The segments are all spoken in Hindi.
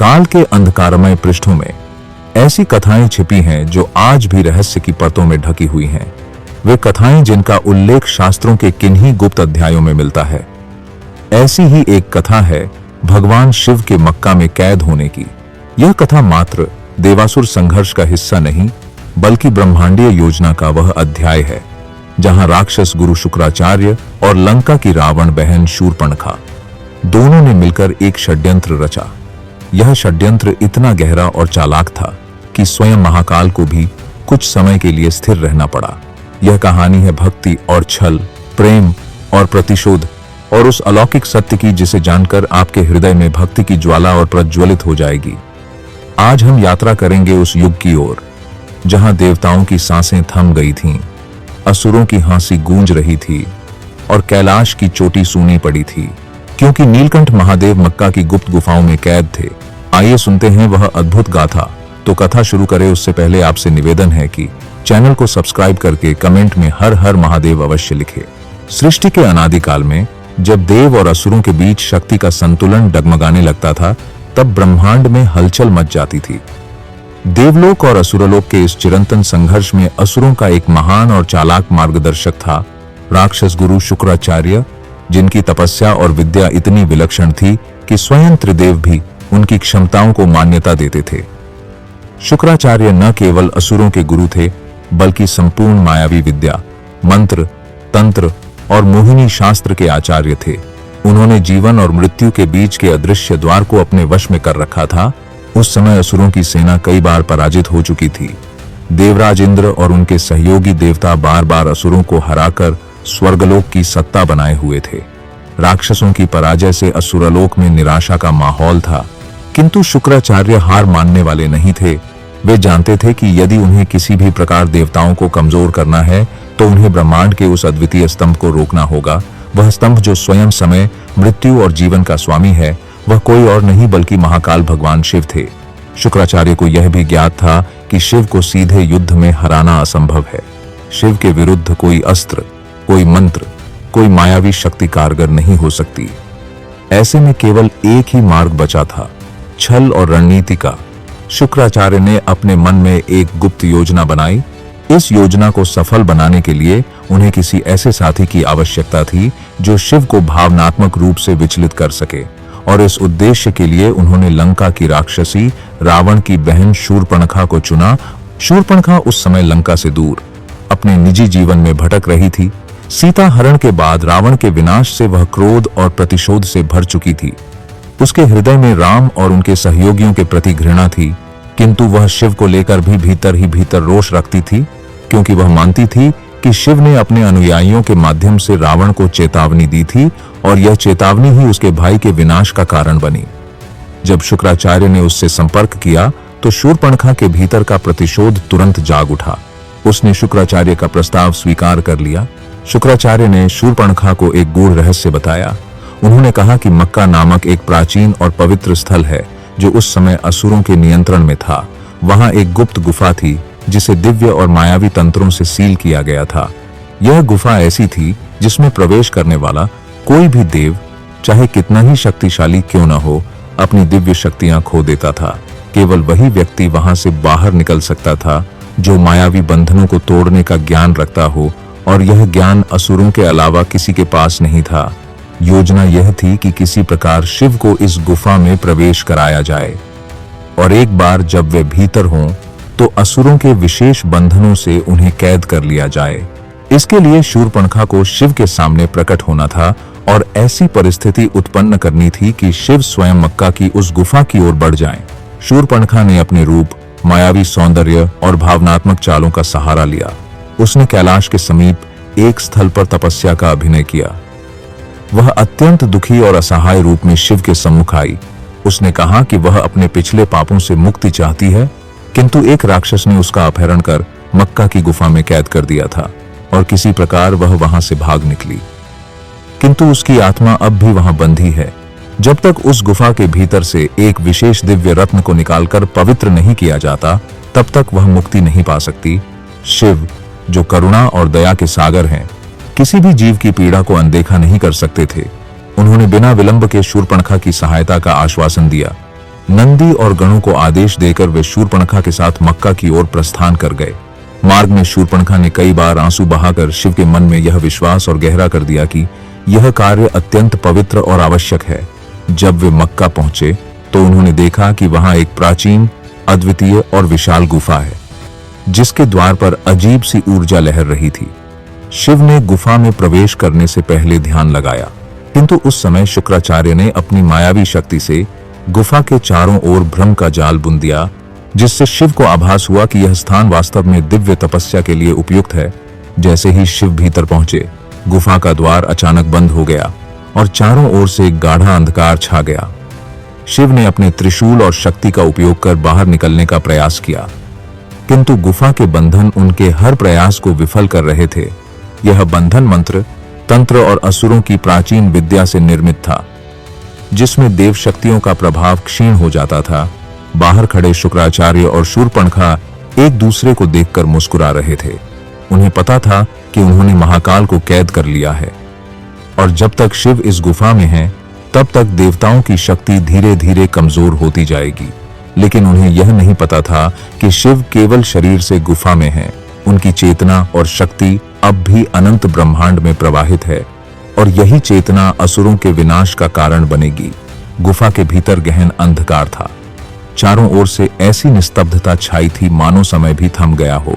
काल के अंधकारमय पृष्ठों में ऐसी कथाएं छिपी हैं जो आज भी रहस्य की परतों में ढकी हुई हैं। वे कथाएं जिनका उल्लेख शास्त्रों के किन्हीं गुप्त अध्यायों में मिलता है। ऐसी ही एक कथा है भगवान शिव के मक्का में कैद होने की। यह कथा मात्र देवासुर संघर्ष का हिस्सा नहीं, बल्कि ब्रह्मांडीय योजना का वह अध्याय है जहां राक्षस गुरु शुक्राचार्य और लंका की रावण बहन शूर्पणखा दोनों ने मिलकर एक षड्यंत्र रचा। यह षड्यंत्र इतना गहरा और चालाक था कि स्वयं महाकाल को भी कुछ समय के लिए स्थिर रहना पड़ा। यह कहानी है भक्ति और छल, प्रेम और प्रतिशोध, और उस अलौकिक सत्य की जिसे जानकर आपके हृदय में भक्ति की ज्वाला और प्रज्वलित हो जाएगी। आज हम यात्रा करेंगे उस युग की ओर जहां देवताओं की सांसें थम गई थीं, असुरों की हंसी गूंज रही थी और कैलाश की चोटी सूनी पड़ी थी, क्योंकि नीलकंठ महादेव मक्का की गुप्त गुफाओं में कैद थे। आइए सुनते हैं वह अद्भुत गाथा। तो कथा शुरू करें उससे पहले आपसे निवेदन है कि चैनल को सब्सक्राइब करके कमेंट में हर हर महादेव अवश्य लिखें। सृष्टि के अनादिकाल में जब देव और असुरों के बीच शक्ति का संतुलन डगमगाने लगता था, तब ब्रह्मांड में हलचल मच जाती थी। देवलोक और असुरलोक के इस चिरंतन संघर्ष में असुरों का एक महान और चालाक मार्गदर्शक था राक्षस गुरु शुक्राचार्य, जिनकी तपस्या और विद्या इतनी विलक्षण थी कि स्वयं त्रिदेव भी उनकी क्षमताओं को मान्यता देते थे। शुक्राचार्य न केवल असुरों के गुरु थे, बल्कि संपूर्ण मायावी विद्या, मंत्र, तंत्र और मोहिनी शास्त्र के आचार्य थे। उन्होंने जीवन और मृत्यु के बीच के अदृश्य द्वार को अपने वश में कर रखा था। उस समय असुरों की सेना कई बार पराजित हो चुकी थी। देवराज इंद्र और उनके सहयोगी देवता बार बार असुरों को हराकर स्वर्गलोक की सत्ता बनाए हुए थे। राक्षसों की पराजय से असुरलोक में निराशा का माहौल था, किंतु शुक्राचार्य हार मानने वाले नहीं थे। वे जानते थे कि यदि उन्हें किसी भी प्रकार देवताओं को कमजोर करना है तो उन्हें ब्रह्मांड के उस अद्वितीय स्तंभ को रोकना होगा। वह स्तंभ जो स्वयं समय, मृत्यु और जीवन का स्वामी है, वह कोई और नहीं बल्कि महाकाल भगवान शिव थे। शुक्राचार्य को यह भी ज्ञात था कि शिव को सीधे युद्ध में हराना असंभव है। शिव के विरुद्ध कोई अस्त्र, कोई मंत्र, कोई मायावी शक्ति कारगर नहीं हो सकती। ऐसे में केवल एक ही मार्ग बचा था, छल और रणनीति का। शुक्राचार्य ने अपने मन में एक गुप्त योजना बनाई। इस योजना को सफल बनाने के लिए उन्हें किसी ऐसे साथी की आवश्यकता थी जो शिव को भावनात्मक रूप से विचलित कर सके, और इस उद्देश्य के लिए उन्होंने लंका की राक्षसी रावण की बहन शूर्पणखा को चुना। शूर्पणखा उस समय लंका से दूर अपने निजी जीवन में भटक रही थी। सीता हरण के बाद रावण के विनाश से वह क्रोध और प्रतिशोध से भर चुकी थी। उसके हृदय में राम और उनके सहयोगियों के प्रति घृणा थी, किंतु वह शिव को लेकर भी भीतर ही भीतर रोष रखती थी, क्योंकि वह मानती थी कि शिव ने अपने अनुयायियों के माध्यम से रावण को चेतावनी दी थी और यह चेतावनी ही उसके भाई के विनाश का कारण बनी। जब शुक्राचार्य ने उससे संपर्क किया तो शूर्पणखा के भीतर का प्रतिशोध तुरंत जाग उठा। उसने शुक्राचार्य का प्रस्ताव स्वीकार कर लिया। शुक्राचार्य ने शूर्पणखा को एक गूढ़ रहस्य बताया। उन्होंने कहा कि मक्का नामक एक प्राचीन और पवित्र स्थल है जो उस समय असुरों के नियंत्रण में था। वहां एक गुप्त गुफा थी जिसे दिव्य और मायावी तंत्रों से सील किया गया था। यह गुफा ऐसी थी जिसमें प्रवेश करने वाला कोई भी देव, चाहे कितना ही शक्तिशाली क्यों न हो, अपनी दिव्य शक्तियां खो देता था। केवल वही व्यक्ति वहां से बाहर निकल सकता था जो मायावी बंधनों को तोड़ने का ज्ञान रखता हो, और यह ज्ञान असुरों के अलावा किसी के पास नहीं था। योजना यह थी कि किसी प्रकार शिव को इस गुफा में प्रवेश कराया जाए, और एक बार जब वे भीतर हों तो असुरों के विशेष बंधनों से उन्हें कैद कर लिया जाए। इसके लिए शूर्पणखा को शिव के सामने प्रकट होना था और ऐसी परिस्थिति उत्पन्न करनी थी कि शिव स्वयं मक्का की उस गुफा की ओर बढ़ जाएं। शूर्पणखा ने अपने रूप, मायावी सौंदर्य और भावनात्मक चालों का सहारा लिया। उसने कैलाश के समीप एक स्थल पर तपस्या का अभिनय किया। वह अत्यंत दुखी और असहाय रूप में शिव के सम्मुख आई। उसने कहा कि वह अपने पिछले पापों से मुक्ति चाहती है, किंतु एक राक्षस ने उसका अपहरण कर मक्का की गुफा में कैद कर दिया था और किसी प्रकार वह वहां से भाग निकली। किंतु उसकी आत्मा अब भी वहां बंधी है। जब तक उस गुफा के भीतर से एक विशेष दिव्य रत्न को निकालकर पवित्र नहीं किया जाता, तब तक वह मुक्ति नहीं पा सकती। शिव, जो करुणा और दया के सागर हैं, किसी भी जीव की पीड़ा को अनदेखा नहीं कर सकते थे। उन्होंने बिना विलंब के शूर्पणखा की सहायता का आश्वासन दिया। नंदी और गणों को आदेश देकर वे शूर्पणखा के साथ मक्का की ओर प्रस्थान कर गए। मार्ग में शूर्पणखा ने कई बार आंसू बहाकर शिव के मन में यह विश्वास और गहरा कर दिया कि यह कार्य अत्यंत पवित्र और आवश्यक है। जब वे मक्का पहुंचे तो उन्होंने देखा कि वहां एक प्राचीन, अद्वितीय और विशाल गुफा है, जिसके द्वार पर अजीब सी ऊर्जा लहर रही थी। शिव ने गुफा में प्रवेश करने से पहले ध्यान लगाया, किंतु उस समय शुक्राचार्य ने अपनी मायावी शक्ति से गुफा के चारों ओर भ्रम का जाल बुन दिया, जिससे शिव को आभास हुआ कि यह स्थान वास्तव में दिव्य तपस्या के लिए उपयुक्त है। जैसे ही शिव भीतर पहुंचे, गुफा का द्वार अचानक बंद हो गया और चारों ओर से एक गाढ़ा अंधकार छा गया। शिव ने अपने त्रिशूल और शक्ति का उपयोग कर बाहर निकलने का प्रयास किया, किंतु गुफा के बंधन उनके हर प्रयास को विफल कर रहे थे। यह बंधन मंत्र, तंत्र और असुरों की प्राचीन विद्या से निर्मित था, जिसमें देव शक्तियों का प्रभाव क्षीण हो जाता था। बाहर खड़े शुक्राचार्य और शूर्पणखा एक दूसरे को देखकर मुस्कुरा रहे थे। उन्हें पता था कि उन्होंने महाकाल को कैद कर लिया है और जब तक शिव इस गुफा में हैं, तब तक देवताओं की शक्ति धीरे धीरे कमजोर होती जाएगी। लेकिन उन्हें यह नहीं पता था कि शिव केवल शरीर से गुफा में हैं। उनकी चेतना और शक्ति अब भी अनंत ब्रह्मांड में प्रवाहित है और यही चेतना असुरों के विनाश का कारण बनेगी। गुफा के भीतर गहन अंधकार था। चारों ओर से ऐसी निस्तब्धता छाई थी मानो समय भी थम गया हो।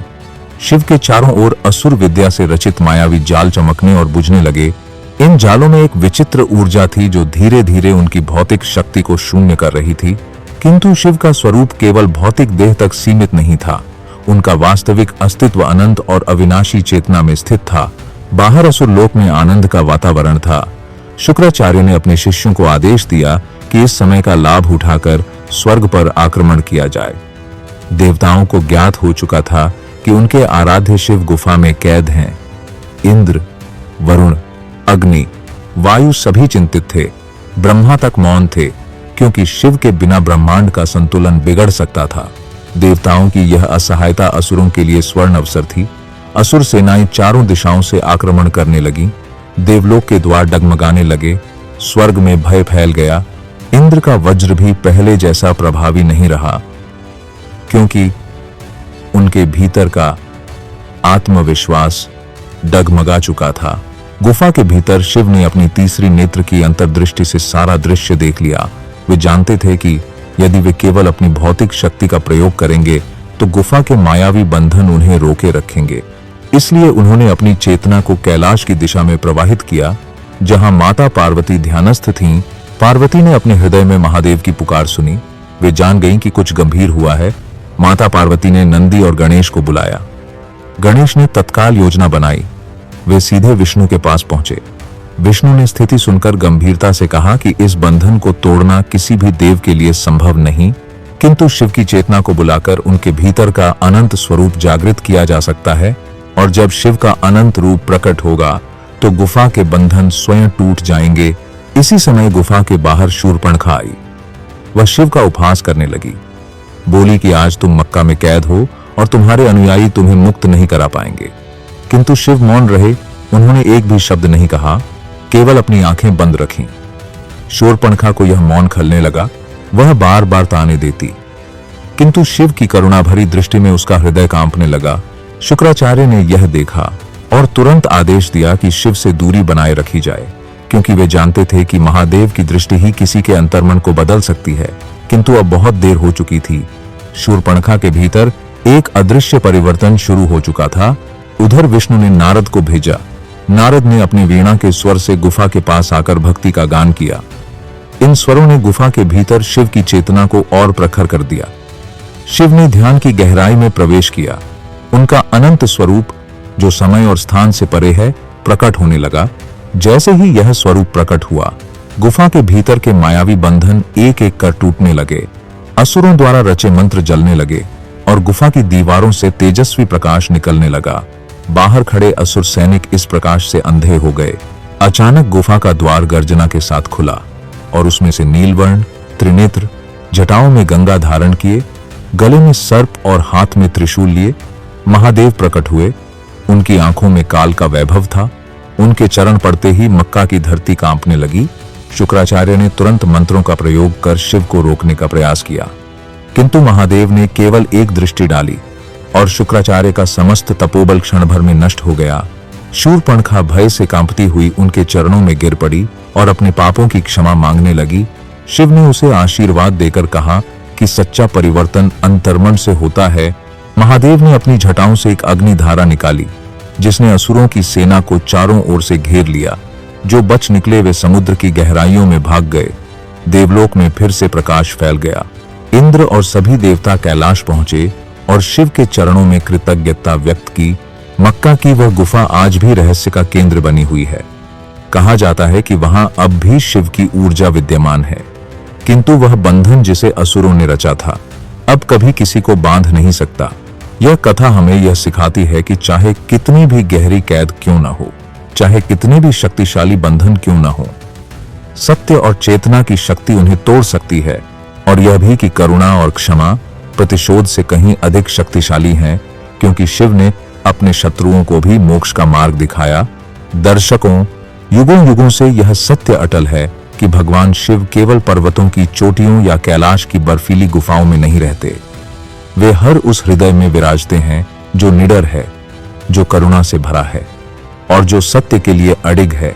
शिव के चारों ओर असुर विद्या से रचित मायावी जाल चमकने और बुझने लगे। इन जालों में एक विचित्र ऊर्जा थी जो धीरे धीरे उनकी भौतिक शक्ति को शून्य कर रही थी। किंतु शिव का स्वरूप केवल भौतिक देह तक सीमित नहीं था। उनका वास्तविक अस्तित्व अनंत और अविनाशी चेतना में स्थित था। बाहर असुर लोक में आनंद का वातावरण था। शुक्राचार्य ने अपने शिष्यों को आदेश दिया कि इस समय का लाभ उठाकर स्वर्ग पर आक्रमण किया जाए। देवताओं को ज्ञात हो चुका था कि उनके आराध्य शिव गुफा में कैद हैं। इंद्र, वरुण, अग्नि, वायु सभी चिंतित थे। ब्रह्मा तक मौन थे, क्योंकि शिव के बिना ब्रह्मांड का संतुलन बिगड़ सकता था। देवताओं की यह असहायता असुरों के लिए स्वर्ण अवसर थी। असुर सेनाएं चारों दिशाओं से आक्रमण करने लगी। देवलोक के द्वार डगमगाने लगे। स्वर्ग में भय फैल गया। इंद्र का वज्र भी पहले जैसा प्रभावी नहीं रहा, क्योंकि उनके भीतर का आत्मविश्वास डगमगा चुका था। गुफा के भीतर शिव ने अपनी तीसरी नेत्र की अंतर्दृष्टि से सारा दृश्य देख लिया। वे जानते थे कि यदि वे केवल अपनी भौतिक शक्ति का प्रयोग करेंगे तो गुफा के मायावी बंधन उन्हें रोके रखेंगे। इसलिए उन्होंने अपनी चेतना को कैलाश की दिशा में प्रवाहित किया, जहां माता पार्वती ध्यानस्थ थीं। पार्वती ने अपने हृदय में महादेव की पुकार सुनी। वे जान गईं कि कुछ गंभीर हुआ है। माता पार्वती ने नंदी और गणेश को बुलाया। गणेश ने तत्काल योजना बनाई। वे सीधे विष्णु के पास पहुंचे। विष्णु ने स्थिति सुनकर गंभीरता से कहा कि इस बंधन को तोड़ना किसी भी देव के लिए संभव नहीं, किंतु शिव की चेतना को बुलाकर उनके भीतर का अनंत स्वरूप जागृत किया जा सकता है, और जब शिव का अनंत रूप प्रकट होगा तो गुफा के बंधन स्वयं टूट जाएंगे। इसी समय गुफा के बाहर शूर्पणखा आई। वह शिव का उपहास करने लगी। बोली कि आज तुम मक्का में कैद हो और तुम्हारे अनुयायी तुम्हें मुक्त नहीं करा पाएंगे। किंतु शिव मौन रहे। उन्होंने एक भी शब्द नहीं कहा, केवल अपनी आंखें बंद रखीं। शूर्पणखा को यह मौन खलने लगा। वह बार बार ताने देती, किंतु शिव की करुणा भरी दृष्टि में उसका हृदय कांपने लगा। शुक्राचार्य ने यह देखा और तुरंत आदेश दिया कि शिव से दूरी बनाए रखी जाए, क्योंकि वे जानते थे कि महादेव की दृष्टि ही किसी के अंतर्मन को बदल सकती है। किंतु अब बहुत देर हो चुकी थी। शूर्पणखा के भीतर एक अदृश्य परिवर्तन शुरू हो चुका था। उधर विष्णु ने नारद को भेजा। नारद ने अपनी वीणा के स्वर से गुफा के पास आकर भक्ति का गान किया। इन स्वरों ने गुफा के भीतर शिव की चेतना को और प्रखर कर दिया। शिव ने ध्यान की गहराई में प्रवेश किया। उनका अनंत स्वरूप, जो समय और स्थान से परे है, प्रकट होने लगा। जैसे ही यह स्वरूप प्रकट हुआ, गुफा के भीतर के मायावी बंधन एक एक कर टूटने लगे। असुरों द्वारा रचे मंत्र जलने लगे और गुफा की दीवारों से तेजस्वी प्रकाश निकलने लगा। बाहर खड़े असुर सैनिक इस प्रकाश से अंधे हो गए। अचानक गुफा का द्वार गर्जना के साथ खुला और उसमें से नीलवर्ण, त्रिनेत्र, जटाओं में गंगा धारण किए, गले में सर्प और हाथ में त्रिशूल लिए महादेव प्रकट हुए। उनकी आंखों में काल का वैभव था। उनके चरण पड़ते ही मक्का की धरती कांपने लगी। शुक्राचार्य ने तुरंत मंत्रों का प्रयोग कर शिव को रोकने का प्रयास किया, किंतु महादेव ने केवल एक दृष्टि डाली और शुक्राचार्य का समस्त तपोबल क्षण भर में नष्ट हो गया। शूर्पणखा भय से कांपती हुई उनके चरणों में गिर पड़ी और अपने पापों की क्षमा मांगने लगी। शिव ने उसे आशीर्वाद देकर कहा कि सच्चा परिवर्तन अंतर्मन से होता है। महादेव ने अपनी जटाओं से एक अग्निधारा निकाली, जिसने असुरों की सेना को चारों ओर से घेर लिया। जो बच निकले वे समुद्र की गहराइयों में भाग गए। देवलोक में फिर से प्रकाश फैल गया। इंद्र और सभी देवता कैलाश पहुंचे और शिव के चरणों में कृतज्ञता व्यक्त की। मक्का की वह गुफा आज भी रहस्य का केंद्र बनी हुई है। कहा जाता है कि वहां अब भी शिव की ऊर्जा विद्यमान है, किंतु वह बंधन जिसे असुरों ने रचा था अब कभी किसी को बांध नहीं सकता। यह कथा हमें यह सिखाती है कि चाहे कितनी भी गहरी कैद क्यों न हो, चाहे कितने भी शक्तिशाली बंधन क्यों न हो, सत्य और चेतना की शक्ति उन्हें तोड़ सकती है। और यह भी कि करुणा और क्षमा प्रतिशोध से कहीं अधिक शक्तिशाली हैं, क्योंकि शिव ने अपने शत्रुओं को भी मोक्ष का मार्ग दिखाया। दर्शकों, युगों युगों से यह सत्य अटल है कि भगवान शिव केवल पर्वतों की चोटियों या कैलाश की बर्फीली गुफाओं में नहीं रहते। वे हर उस हृदय में विराजते हैं जो निडर है, जो करुणा से भरा है और जो सत्य के लिए अडिग है।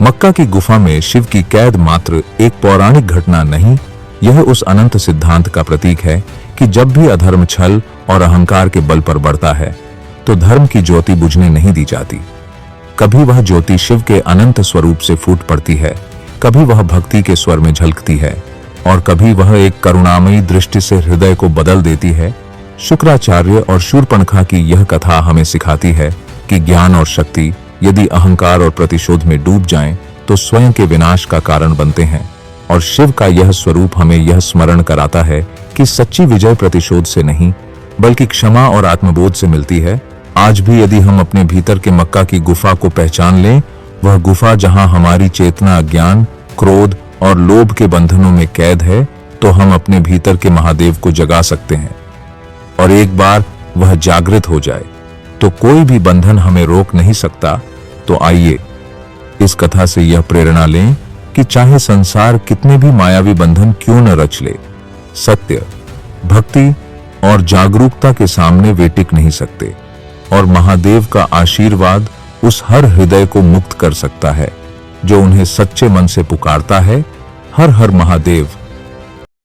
मक्का की गुफा में शिव की कैद मात्र एक पौराणिक घटना नहीं, यह उस अनंत सिद्धांत का प्रतीक है कि जब भी अधर्म, छल और अहंकार के बल पर बढ़ता है तो धर्म की ज्योति बुझने नहीं दी जाती। कभी वह ज्योति शिव के अनंत स्वरूप से फूट पड़ती है, कभी वह भक्ति के स्वर में झलकती है और कभी वह एक करुणामयी दृष्टि से हृदय को बदल देती है। शुक्राचार्य और शूर्पणखा की यह कथा हमें सिखाती है कि ज्ञान और शक्ति यदि अहंकार और प्रतिशोध में डूब जाएं तो स्वयं के विनाश का कारण बनते हैं। और शिव का यह स्वरूप हमें यह स्मरण कराता है कि सच्ची विजय प्रतिशोध से नहीं बल्कि क्षमा और आत्मबोध से मिलती है। आज भी यदि हम अपने भीतर के मक्का की गुफा को पहचान लें, वह गुफा जहां हमारी चेतना अज्ञान, क्रोध और लोभ के बंधनों में कैद है, तो हम अपने भीतर के महादेव को जगा सकते हैं। और एक बार वह जागृत हो जाए तो कोई भी बंधन हमें रोक नहीं सकता। तो आइए इस कथा से यह प्रेरणा लें कि चाहे संसार कितने भी मायावी बंधन क्यों न रच ले, सत्य, भक्ति और जागरूकता के सामने वे टिक नहीं सकते। और महादेव का आशीर्वाद उस हर हृदय को मुक्त कर सकता है जो उन्हें सच्चे मन से पुकारता है। हर हर महादेव।